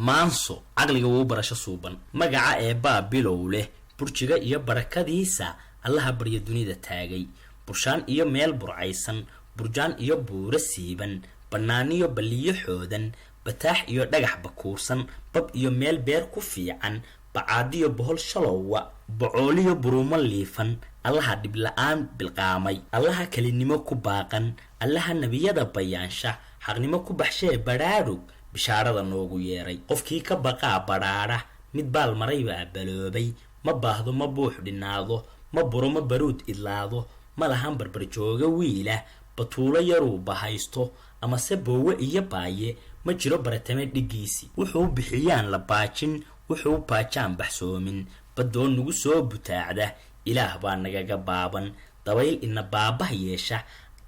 maanso caqliga uu barasho suuban magaca ee baabilow leh burjiga iyo barakadiisa allaha baryo dunida taagay burshaan iyo meel burcaysan burjaan iyo buuro siiban banaaniyo baliyo xoodan bataax iyo dhagax bakuursan bab iyo meel beer ku fiican bacaadiyo bohol shalowa bocooliyo burumo liifan allaha dhib la'aan bilqaamay allaha kalinimo ku baaqan allaha nabiyada bayaansha xaqnimo ku baxshee baraarug bishaarada noogu yeeray qofkii ka baqaa baraara mid baal maray baa baloobay ma baahdo ma buux dhinaado ma buro ma baruud idlaado ma lahan barbar jooga wiila batuulo yaruu bahaysto ama se boowe iyo baaye ma jiro baratame dhigiisi wuxuu bixiyaan la baajin wuxuu baajaan baxsoomin badoo nagu soo butaacda ilaah baa nagaga baaban dabayl ina baabah yeesha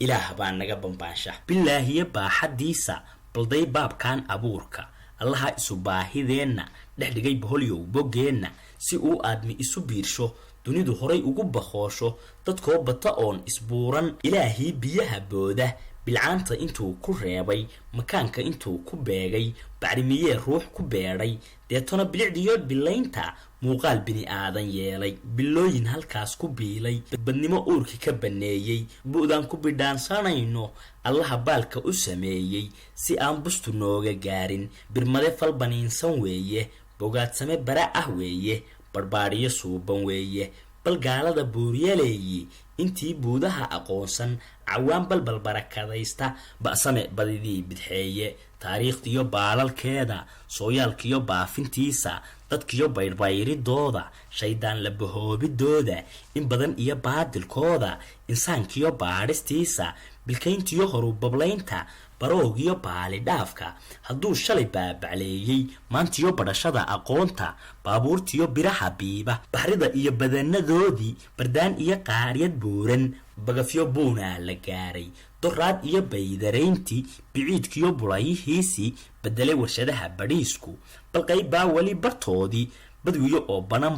ilaah baa naga bambaansha bilaahiya baaxadiisa balday baabkan abuurka allaha isu baahideenna dhexdhigay boholyow bogeena si uu aadmi isu biirsho dunidu horay ugu baqoosho dadkoo bata oon isbuuran ilaahii biyaha booda bilcaanta intuu ku reebay makaanka intuu ku beegay bacrimiyee ruux ku beedhay deetona bilicdiyo bilaynta muuqaal bini aadan yeelay bilooyin halkaas ku biilay badnimo uurkii ka baneeyey bu'daan ku bidhaansanayno allaha baalka u sameeyey si aan bustu nooga gaarin birmade falbaniinsan weeye bogaadsame bara ah weeye barbaariyo suuban weeye bal gaalada buuriyaleeyi intii buudaha aqoonsan cawaan balbal barakadaysta ba'same badidii bidxeeye taariikhdiyo baalalkeeda sooyaalkiyo baafintiisa dadkiyo bayrbayridooda shaydaan la bahoobidooda in badan iyo baadilkooda insaankiyo baadhistiisa bilkayntiyo horu bablaynta baroogiyo baali dhaafka hadduu shalay baabacleeyey maantiyo badhashada aqoonta baabuurtiyo biraha biiba baxrida iyo badanadoodii bardaan iyo qaaryad buuran bagafyo buunaa la gaaray doraad iyo baydarayntii biciidkiyo bulayihiisii bedelay warshadaha badhiisku balqayb baa weli bartoodii badwiyo oo banan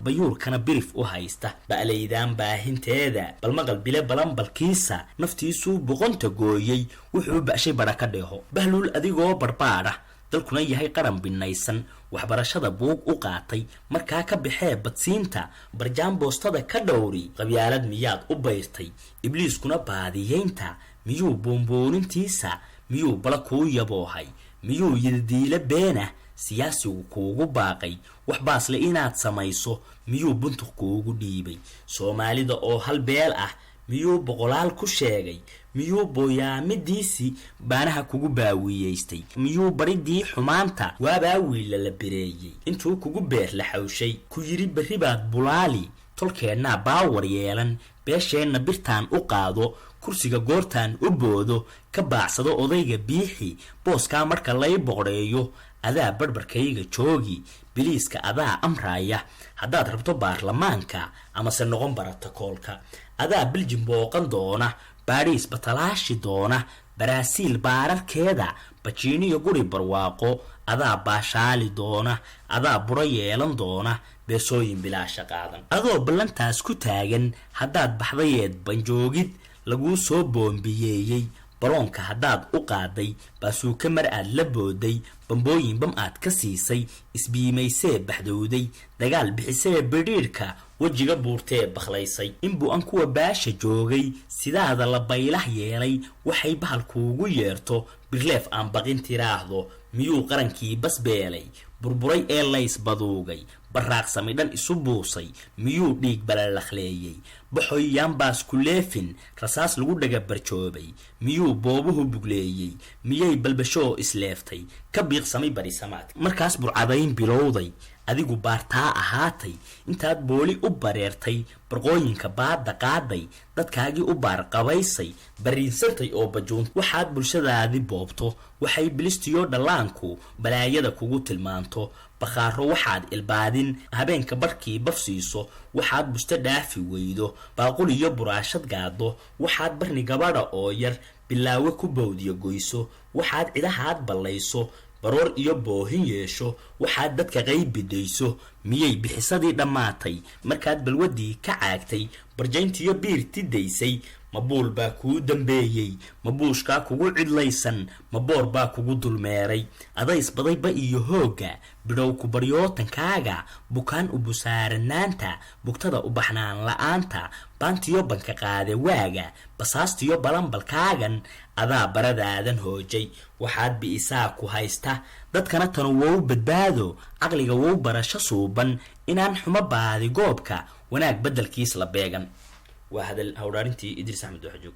bayuurkana birif u haysta ba'laydaan baahinteeda balmaqal bile balanbalkiisa naftiisuu boqonta gooyey wuxuu ba'shay bara ka dheeho bahluul adigoo barbaadha dalkuna yahay qaran binaysan waxbarashada buug u qaatay markaa ka baxee badsiinta barjaan boostada ka dhowri qabyaalad miyaad u bayrtay ibliiskuna baadiyeynta miyuu boonboonintiisa miyuu bala kuu yaboohay miyuu yiddiila beena siyaasigu kuugu baaqay wax baasle inaad samayso miyuu buntuq kuugu dhiibay soomaalida oo hal beel ah miyuu boqolaal ku sheegay miyuu booyaamidiisii baanaha kugu baawiyeystay miyuu baridii xumaanta waabaa wiila la bireeyey intuu kugu beer la xawshay ku yiri berri baad bulaali tolkeennaa baawar yeelan beesheenna birtaan u qaado kursiga goortaan u boodo ka baacsado odayga biixi booskaa marka lay boqoreeyo adaa barbarkayga joogi biliiska adaa amraaya haddaad rabto baarlamaanka amase noqon barata koolka adaa biljim booqan doona baadhiis batalaashi doona baraasiil baararkeeda bajiiniyo guri barwaaqo adaa baashaali doona adaa buro yeelan doona beesooyin bilaasha qaadan adoo ballantaas ku taagan haddaad baxdayeed banjoogid laguu soo boombiyeeyey baroonka haddaad u qaaday baasuuka mar aad la booday bambooyin bam aad ka siisay isbiimaysee baxdowday dagaal bixisee bidhiirka wejiga buurtee bakhlaysay inbuu an kuwa baasha joogay sidaada la baylah yeelay waxay bahal kuugu yeerto birleef aan baqin tiraahdo miyuu qarankii basbeelay burburay ee lays baduugay baraaqsami dhan isu buusay miyuu dhiig balalakhleeyey baxoy yaanbaas ku leefin rasaas lagu dhaga barjoobay miyuu boobuhu bugleeyey miyay balbashoo isleeftay ka biiqsamay barisamaadka markaas burcadayn bilowday adigu baartaa ahaatay intaad booli u bareertay barqooyinka baadda qaaday dadkaagii u baarqabaysay bariinsantay oo bajuun waxaad bulshadaadi boobto waxay bilistiyo dhallaanku balaayada kugu tilmaanto bakhaaro waxaad ilbaadin habeenka barkii bafsiiso waxaad busta dhaafi weydo baaqul iyo buraashad gaado waxaad barni gabadha oo yar bilaawe ku bowdiyo goyso waxaad cidahaad ballayso baroor iyo boohin yeesho waxaad dadka qayb bidayso miyay bixisadii dhammaatay markaad balwadii ka caagtay barjayntiyo biirti daysay mabuul baa kuu dambeeyey mabuushkaa kugu cidlaysan maboor baa kugu dulmeeray adays badayba iyo hooga bidhow ku baryootankaaga bukaan u busaaranaanta bugtada u baxnaan la'aanta baantiyo banka qaade waaga basaastiyo balanbalkaagan adaa baradaadan hoojay waxaad bi'isaa ku haysta dadkana tanu wow badbaado caqliga wow barasho suuban inaan xumo baadi goobka wanaag beddelkiis la beegan waa hadal hawraarintii Idris Axmed Waxjoog